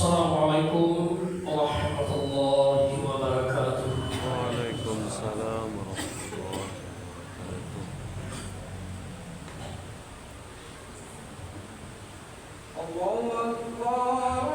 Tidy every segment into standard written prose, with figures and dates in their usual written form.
Assalamualaikum warahmatullahi wabarakatuh. Waalaikumsalam warahmatullahi wabarakatuh. Allahu Akbar.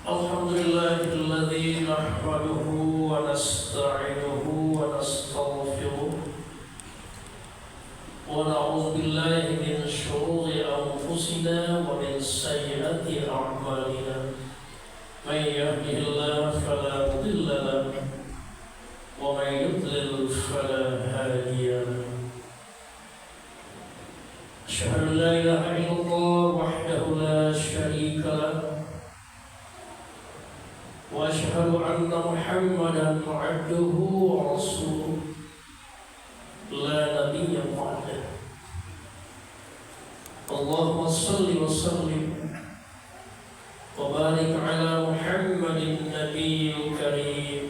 Alhamdulillahilladzi nahmaduhu wa nasta'inuhu wa nastaghfiruh wa na'udzu billahi min shururi anfusina wa min sayyiati a'malina. May yahdihillahu fala mudilla lahu wa may yudlil fala hadiya lahu. أن محمدا عبده ورسوله لا نبي بعده. اللهم صل وسلم وبارك على محمد النبي الكريم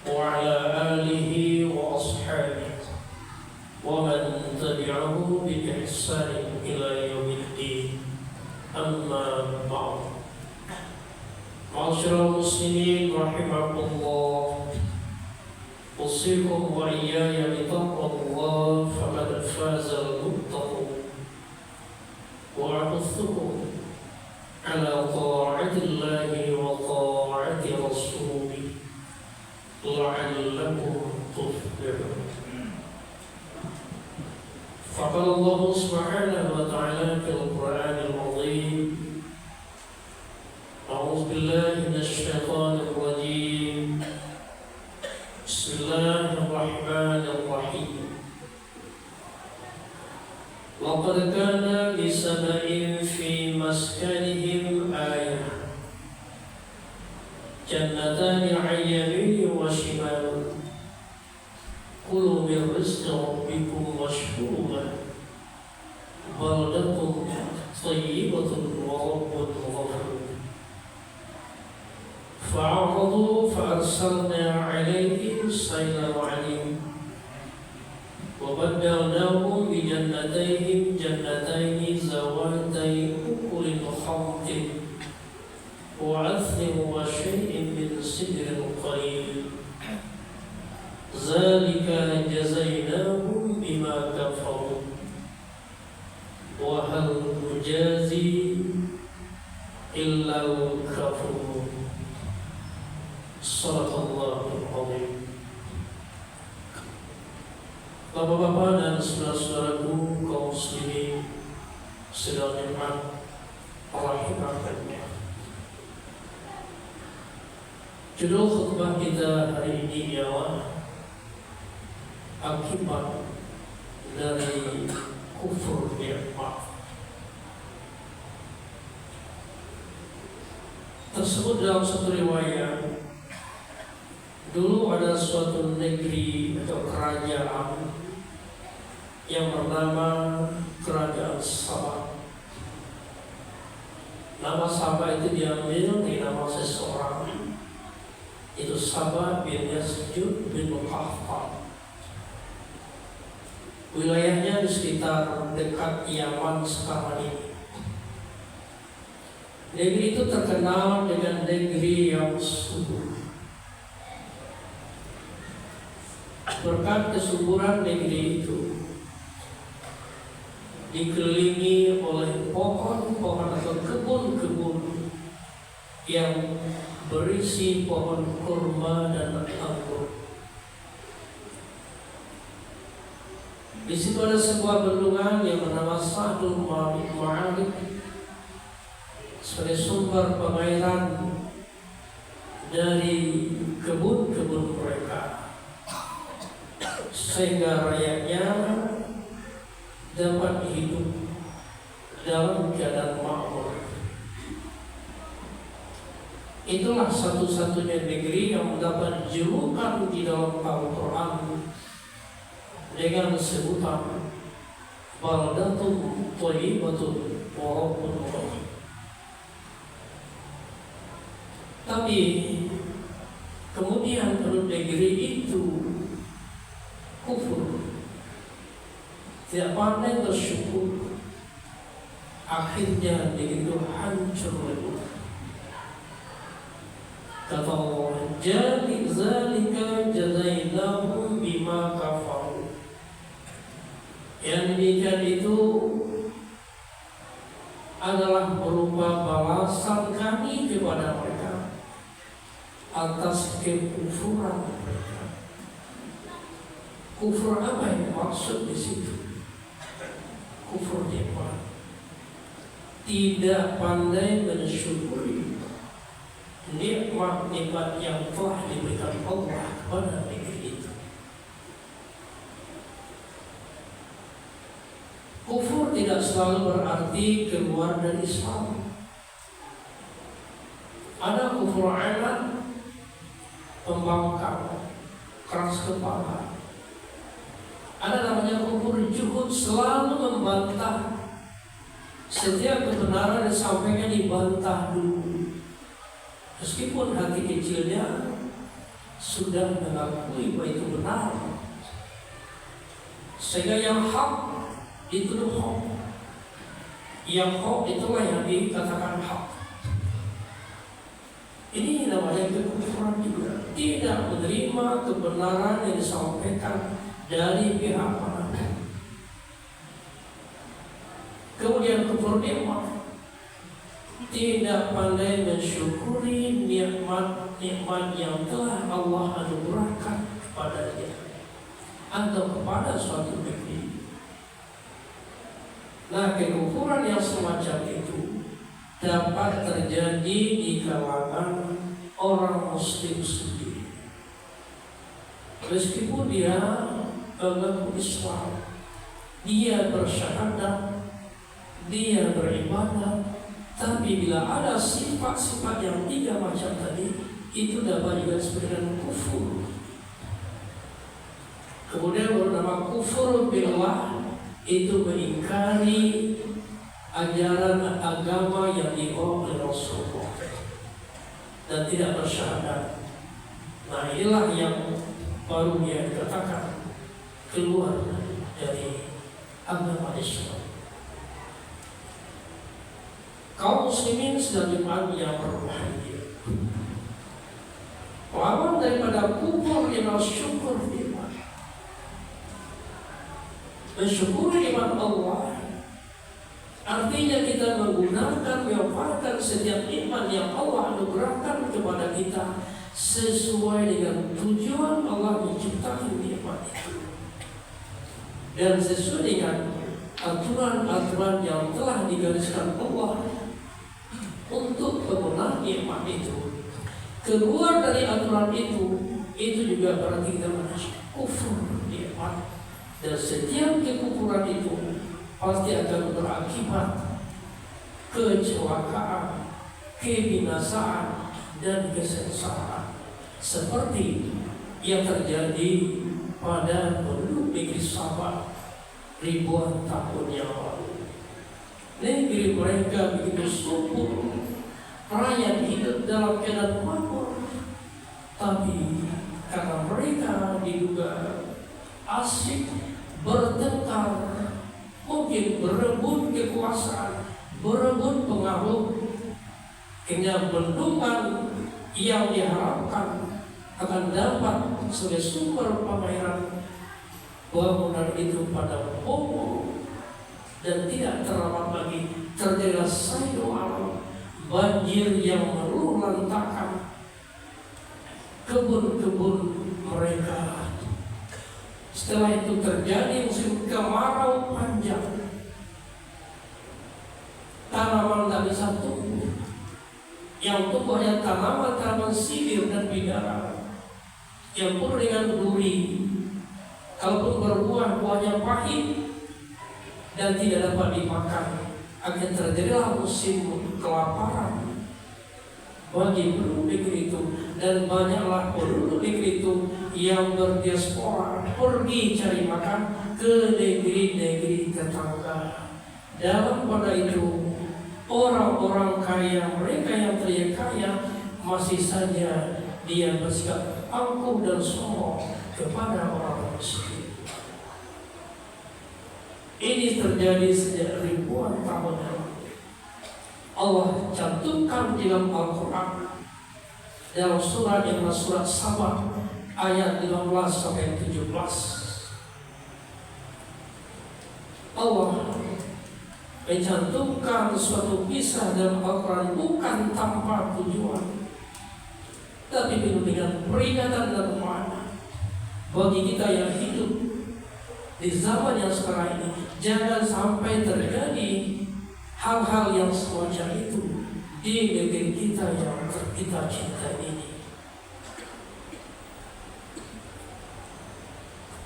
وعلى آله وأصحابه ومن تبعه بإحسان إلى يوم الدين. أما بعد. معاشر المسلمين رحمكم الله، أوصيكم وإياي بتقوى الله فقد فاز المتقون، وأحثكم على طاعة الله وطاعة رسوله لعلكم تفلحون. فقال الله سبحانه وتعالى في القرآن العظيم: أعوذ بالله من الشيطان الرجيم، بسم الله الرحمن الرحيم. لقد كان لسبإ في مسكنهم آية، جنتان عن يمين وشمال، كلوا من رزق ربكم واشكروا له، بلدة طيبة ورب غفور. فأعرضوا فأرسلنا عليهم سيل العليم، وبدلناهم بجنتين ذواتي أكل خمط وعسل وشيء من سدر قليل، ذلك جزيناهم بما كفروا وهل نجازي إلا الكفور. Sadaqallahul Azim. Bapak-bapak dan saudara-saudaraku kaum muslimin sedang nikmat rahimakumullah. Judul khutbah kita hari ini ialah akibat dari kufur nikmat. Tersebut dalam satu riwayat, dulu ada suatu negeri atau kerajaan yang bernama Kerajaan Sabah. Nama Sabah itu diambil dari nama seseorang, itu Sabah bin Yasjud bin Qahfah. Wilayahnya di sekitar dekat Yaman sekarang ini. Negeri itu terkenal dengan negeri yang subur. Berkat kesuburan negeri itu dikelilingi oleh pohon-pohon atau kebun-kebun yang berisi pohon kurma dan anggur. Di situ ada sebuah bendungan yang bernama Sadul Ma'arif sebagai sumber pengairan dari kebun-kebun mereka, sehingga rakyatnya dapat hidup dalam keadaan makmur. Itulah satu-satunya negeri yang mendapat julukan di dalam Al-Quran dengan sebutan Baldatun Thayyibatun wa Rabbun Ghafur. Tapi kemudian penduduk negeri itu kufur, tidak pandai bersyukur, akhirnya negeri itu hancur lebur. Kata Allah, jadi zalika jazainahum bima kafaru. Yang demikian itu adalah berupa balasan kami kepada mereka atas kekufuran mereka. Kufur apa yang maksud di situ? Kufur nikmat, tidak pandai mensyukuri nikmat-nikmat yang telah diberikan Allah kepada negeri itu. Kufur tidak selalu berarti keluar dari Islam. Ada kufur anak, pembangkang, keras kepala. Ada namanya kufur juhud, selalu membantah. Setiap kebenaran disampaikan dibantah dulu, meskipun hati kecilnya sudah mengakui bahwa itu benar. Sehingga yang hak itu hak, yang hak itulah yang dikatakan hak. Ini namanya kekufuran juga. Tidak menerima kebenaran yang disampaikan dari pihak manapun. Kemudian kufur nikmat, tidak pandai mensyukuri nikmat yang telah Allah anugerahkan kepadanya atau kepada suatu negeri. Nah, kekufuran yang semacam itu dapat terjadi di kalangan orang muslim sendiri. Meskipun dia mengaku Islam, dia bersyahadat, dia beribadah, tapi bila ada sifat-sifat yang tiga macam tadi, itu dapat juga disebut dengan kufur. Kemudian bernama kufur billah, itu mengingkari ajaran agama yang dibawa oleh Rasulullah dan tidak bersyahadat. Nah, inilah yang baru dia dikatakan keluar dari agama Islam. Kaum muslimin sedang jemaat yang berbahagia. Lawan daripada kufur ialah syukur nikmat. Mensyukuri nikmat Allah artinya kita menggunakan, memanfaatkan setiap nikmat yang Allah anugerahkan kepada kita sesuai dengan tujuan Allah menciptakan nikmat itu, dan sesuai dengan aturan-aturan yang telah digariskan Allah untuk penggunaan nikmat itu. Keluar dari aturan itu juga berarti kita kufur nikmat, dan setiap kekufuran itu pasti akan berakibat kecelakaan, kebinasaan, dan kesengsaraan, seperti yang terjadi pada penduduk negeri Sabah ribuan tahun yang lalu. Negeri mereka begitu subur, rakyat hidup dalam keadaan makmur, tapi karena mereka diduga asyik bertengkar, mungkin berebut kekuasaan, berebut pengaruh, hingga bendungan yang diharapkan akan dapat sebagai sumber pembayaran bangunan itu pada pokok dan tidak terawat lagi, terjadi sayur alam, banjir yang melulantakan kebun-kebun mereka. Setelah itu terjadi musim kemarau panjang, tanaman tak bisa tumbuh. Yang tumbuh hanya tanaman sirih dan bidara yang penuh dengan duri. Kalaupun berbuah, buahnya pahit dan tidak dapat dimakan. Akhirnya terjadilah musim kelaparan bagi penduduk negeri itu, dan banyaklah penduduk negeri itu yang berdiaspora pergi cari makan ke negeri-negeri tetangga. Dalam pada itu orang-orang kaya, mereka yang terlihat kaya, masih saja dia bersikap angkuh dan sombong kepada orang miskin. Ini terjadi sejak ribuan tahun lalu. Allah cantumkan dalam Al-Quran dalam surat yang surat Sabah ayat 15 sampai 17. Allah mencantumkan suatu kisah dalam Al-Quran bukan tanpa tujuan, tapi penuh dengan peringatan dan makna bagi kita yang hidup di zaman yang sekarang ini. Jangan sampai terjadi hal-hal yang semacam itu di negeri kita yang kita cintai ini.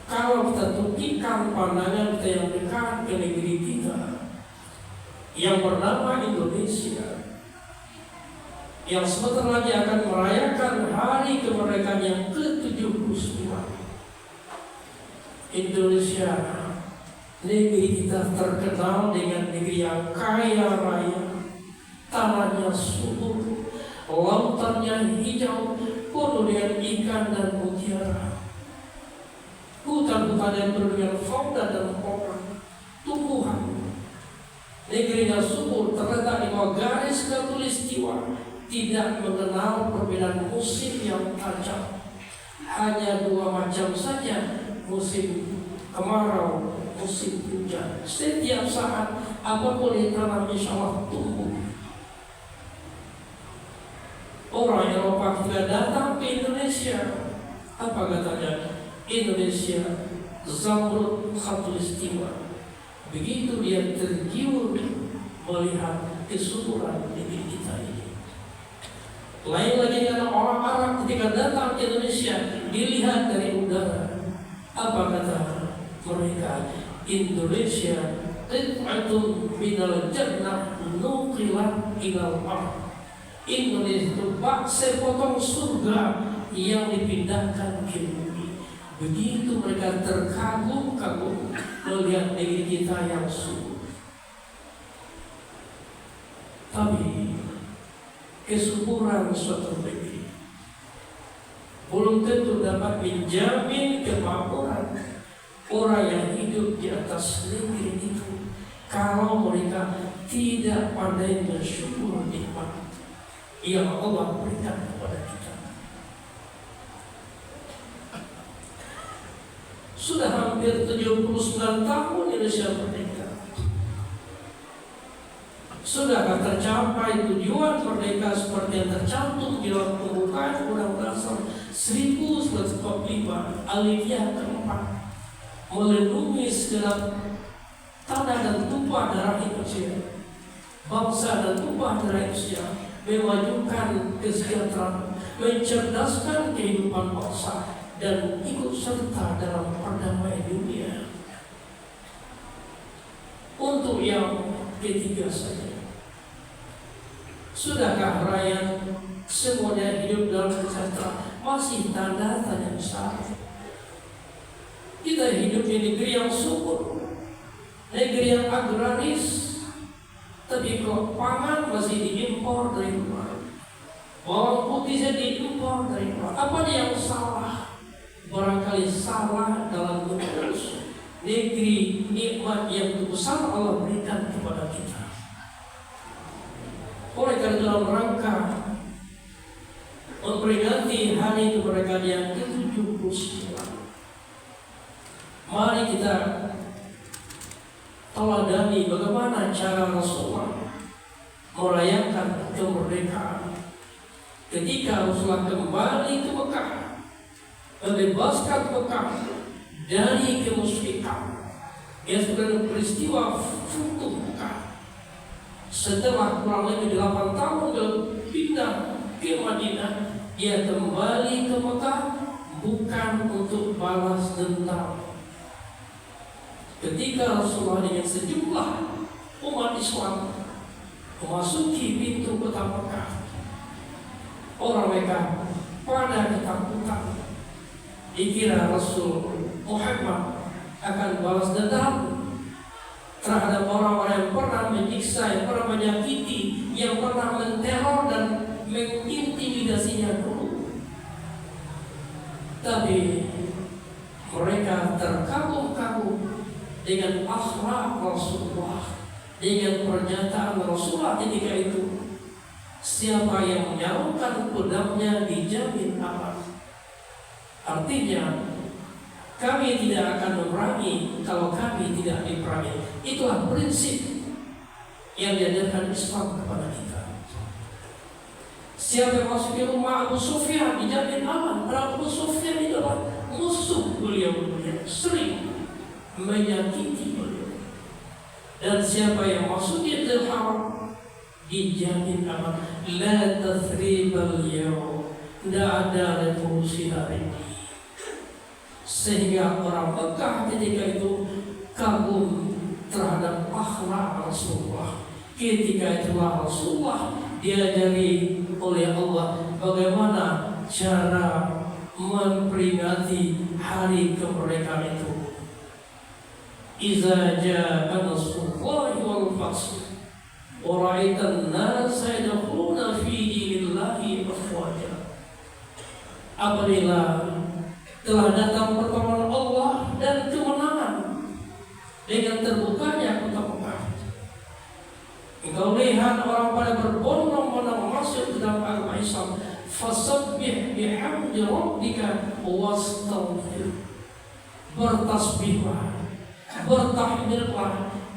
Kalau kita tukikkan pandangan kita yang dekat ke negeri kita yang bernama Indonesia, yang sebentar lagi akan merayakan hari kemerdekaan kemerdekaan yang ke-79. Indonesia, negeri kita terkenal dengan negeri yang kaya raya, tanahnya subur, lautannya hijau, penuh dengan ikan dan mutiara. Hutan-hutan yang penuh dengan fauna dan flora, tumbuhan. Negerinya subur, terletak di bawah garis khatulistiwa, tidak mengenal perbedaan musim yang tajam. Hanya 2 macam saja, musim kemarau, musim hujan. Setiap saat apapun ditanam insya Allah tumbuh. Orang Eropa juga datang ke Indonesia. Apa katanya? Indonesia zamrud khatulistiwa. Begitu dia tergiur melihat kesuburan negeri kita ini. Lain lagi dengan orang Arab ketika datang ke Indonesia, dilihat dari udara. Apa kata mereka? Indonesia qit'atun minal jannah nuqilat ilal ardh. Indonesia itu bak sepotong surga yang dipindahkan ke bumi. Begitu mereka terkagum-kagum melihat negeri kita yang subur. Tapi kesuburan suatu negeri belum tentu dapat menjamin kemakmuran orang yang hidup di atas negeri itu kalau mereka tidak pandai bersyukur nikmat yang Allah berikan kepada kita. Sudah hampir 79 tahun Indonesia merdeka. Sudahkah tercapai tujuan merdeka seperti yang tercantum di dalam pembukaan Undang-Undang Dasar 1945 Alifiyah keempat, melindungi segenap tanah dan tumpah darah Indonesia, bangsa dan tumpah darah Indonesia, memajukan kesejahteraan, mencerdaskan kehidupan bangsa, dan ikut serta dalam perdamaian dunia. Untuk yang ketiga saja, sudahkah rakyat semuanya hidup dalam kesejahteraan? Masih tanda tanya besar. Kita hidup di negeri yang subur, negeri yang agraris, tapi kok pangan masih diimpor dari luar, bawang putih saja diimpor dari luar. Apa yang salah? Barangkali salah dalam mengurus negeri nikmat yang besar Allah berikan kepada kita. Oleh karena dalam rangka memperingati hari kemerdekaan yang ke-79, mari kita teladani bagaimana cara Rasulullah merayakan kemerdekaan. Ketika Rasulullah kembali ke Mekah, membebaskan Mekah dari kemusyrikan, yang sebenarnya peristiwa Futuh Mekah. Setelah kurang lebih 8 tahun pindah ke Madinah, dia kembali ke Mekah bukan untuk balas dendam. Ketika Rasulullah dengan sejumlah umat Islam memasuki pintu kota Mekah, orang Mekah pada ketakutan, dikira Rasul Muhammad akan balas dendam terhadap orang-orang yang pernah menyiksa, yang pernah menyakiti, yang pernah menteror dan mengintimidasinya dulu. Tapi mereka terkagum-kagum dengan akhlak Rasulullah, dengan pernyataan Rasulullah ketika itu, siapa yang menyarukan pedangnya dijamin aman. Artinya kami tidak akan memerangi kalau kami tidak diperangi. Itulah prinsip yang diajarkan Islam kepada kita. Siapa yang masuk ke rumah Abu Sufyan dijamin aman. Abu Sufyan adalah musuh beliau, sering menyakiti beliau. Dan siapa yang masuk ke Al-Haram dijamin aman. La tathribal yawm, tidak ada revolusi hari ini. Sehingga orang Mekah ketika itu kagum terhadap akhlak Rasulullah. Ketika itulah Rasulullah diajari oleh Allah bagaimana cara memperingati hari kemerdekaan itu. Iza ja'a nasrullahi wal fath wa ra'aitan nasa yadkhuluna fi dinillahi afwaja. Apabila telah datang pertolongan Allah dan kemenangan dengan terbukanya kota Mekah, engkau lihat orang pada berbondong-bondong masuk ke dalam agama Islam. Fasabbih bihamdi rabbika wastaghfir. Bertasbihlah, bertahmidlah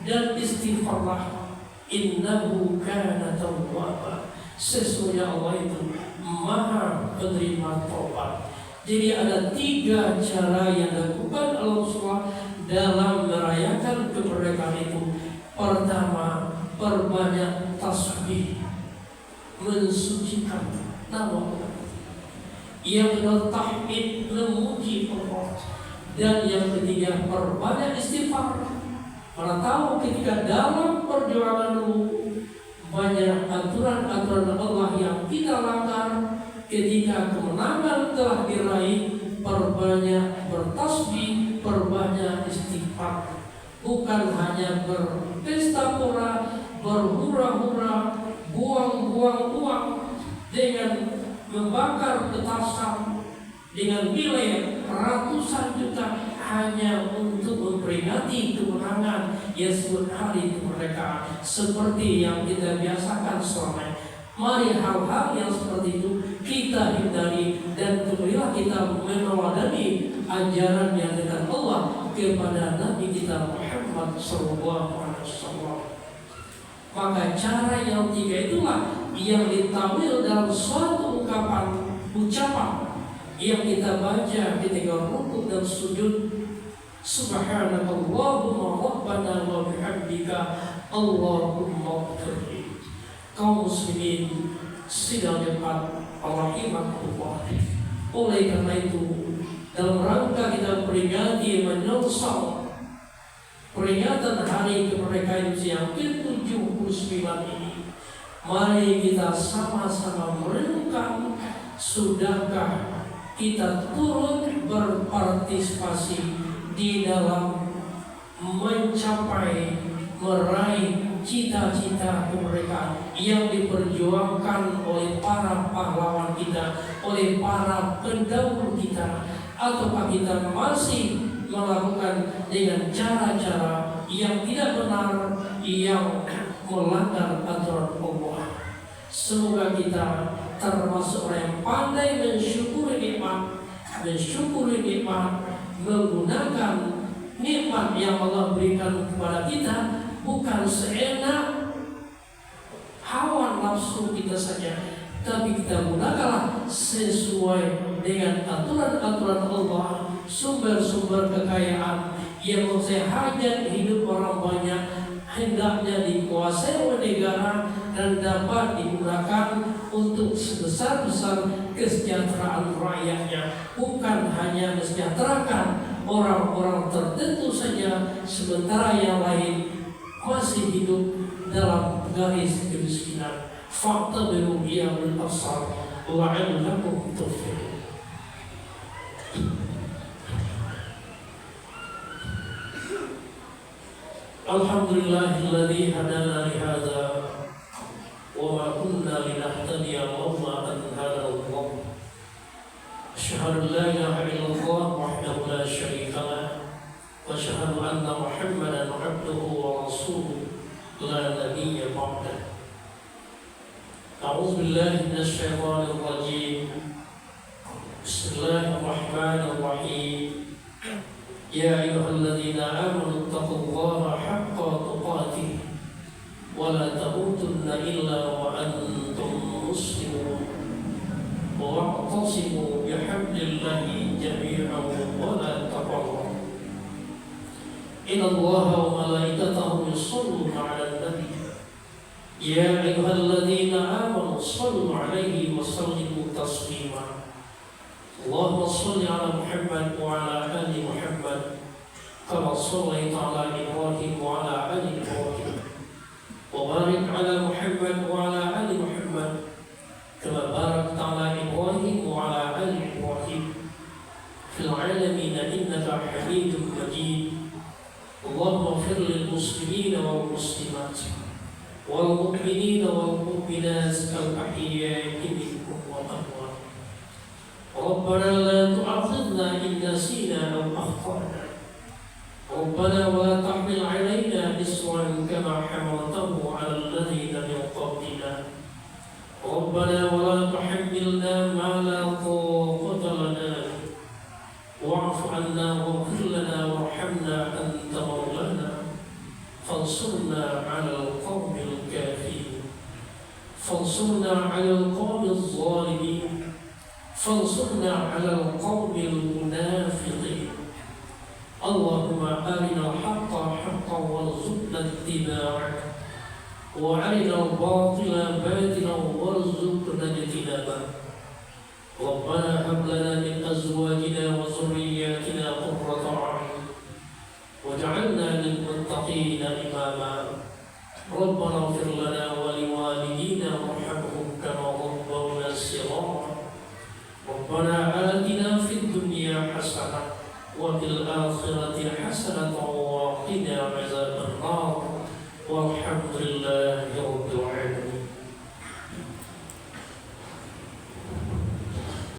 dan istighfarlah. Innahu kana tawwaba. Sesungguhnya Allah itu Maha penerima taubat. Jadi ada 3 cara yang dilakukan Allah dalam merayakan kemerdekaan itu. Pertama, perbanyak tasbih, mensucikan nama Allah. Yang kedua, tahmid, memuji Allah. Dan yang ketiga, perbanyak istighfar. Karena tahu ketika dalam perjuanganmu banyak aturan-aturan Allah yang kita langgar, ketika kemenangan telah diraih, perbanyak bertasbih, perbanyak istighfar. Bukan hanya berpesta pora, berhura-hura, buang-buang uang dengan membakar petasan dengan nilai ratusan juta hanya untuk memperingati kemenangan yang disebut hari kemerdekaan, seperti yang kita biasakan selama ini. Mari hal-hal yang seperti itu kita hindari dan kembalilah kita meneladani ajaran yang dari Allah kepada Nabi kita Muhammad SAW. Maka cara yang 3 itulah yang ditampil dalam suatu ucapan yang kita baca ketika rukuk dan sujud. Subhanakallahumma rabbana wa bihamdika Allahumma ighfirli. Kaum muslimin sidang depan rahimahullah. Oleh karena itu, dalam rangka kita peringati menyongsong peringatan hari kemerdekaan yang ke-79 ini, mari kita sama-sama merenungkan, sudahkah kita turut berpartisipasi di dalam mencapai meraih cita-cita kemerdekaan yang diperjuangkan oleh para pahlawan kita, oleh para pendahulu kita, ataukah kita masih melakukan dengan cara-cara yang tidak benar, yang melanggar aturan Allah. Semoga kita termasuk orang yang pandai mensyukuri nikmat, menggunakan nikmat yang Allah berikan kepada kita, bukan seenak hawa nafsu kita saja, tapi kita gunakanlah sesuai dengan aturan-aturan Allah. Sumber-sumber kekayaan yang menguasai hajat hidup orang banyak hendaknya dikuasai oleh negara dan dapat digunakan untuk sebesar-besar kesejahteraan rakyatnya, bukan hanya mensejahterakan orang-orang tertentu saja, sementara yang lain masih hidup dalam garis kemiskinan. Fakta berubah berbesar. Wa'alakum taufiq. Alhamdulillahilladzi hadana li hadza wa ma kunna linahtadiya lawla an hadana Allah. Asyhadu an la ilaha illallah wahdahu la syarika lah wa asyhadu anna Muhammadan abduhu wa rasuluh la nabiyya ba'dah. A'udzu billahi minasy syaithanir rajim. Bismillahirrahmanirrahim. Ya ayyuhalladzina amanu taqullaha haqqa tuqatih wa la tamutunna illa wa antum muslimun wa wa'tasimu bihablillahi jami'an wa la tafarraqu. Innallaha wa malaikatahu yusholluna 'alan nabi. Ya ayyuhalladzina amanu shallu 'alaihi wa sallimu taslima. Allahumma shalli ala Muhammad wa ala ali Muhammad kama shallaita ala Ibrahim wa ala ali Ibrahim wa barik ala Muhammad wa ala ali Muhammad kama barakta ala Ibrahim wa ala ali Ibrahim في العالمين إنك حميد مجيد. اللهم اغفر للمسلمين والمسلمات والمؤمنين والمؤمنات الأحياء منهم والأموات. ربنا لا تؤاخذنا إن نسينا أو أخطأنا. ربنا ولا تحمل علينا إصرا كما حملته على الذين من قبلنا. ربنا ولا تحملنا ما لا طاقة لنا واعف عنا واغفر لنا وارحمنا أنت مولانا فانصرنا على القوم الكافرين. فانصرنا على القوم الظالمين. فانصرنا على القوم المنافقين. اللهم أرنا الحق حقا وارزقنا اتباعه وأرنا الباطل باطلا وارزقنا اجتنابه. ربنا هب لنا من أزواجنا وذرياتنا قرة أعين واجعلنا للمتقين إماما. ربنا اغفر لنا ولوالدينا وارحمهم كما ربونا صغارا. ربنا آتنا في الدنيا حسنة وفي الآخرة حسنة وقنا عذاب النار. والحمد لله رب العالمين.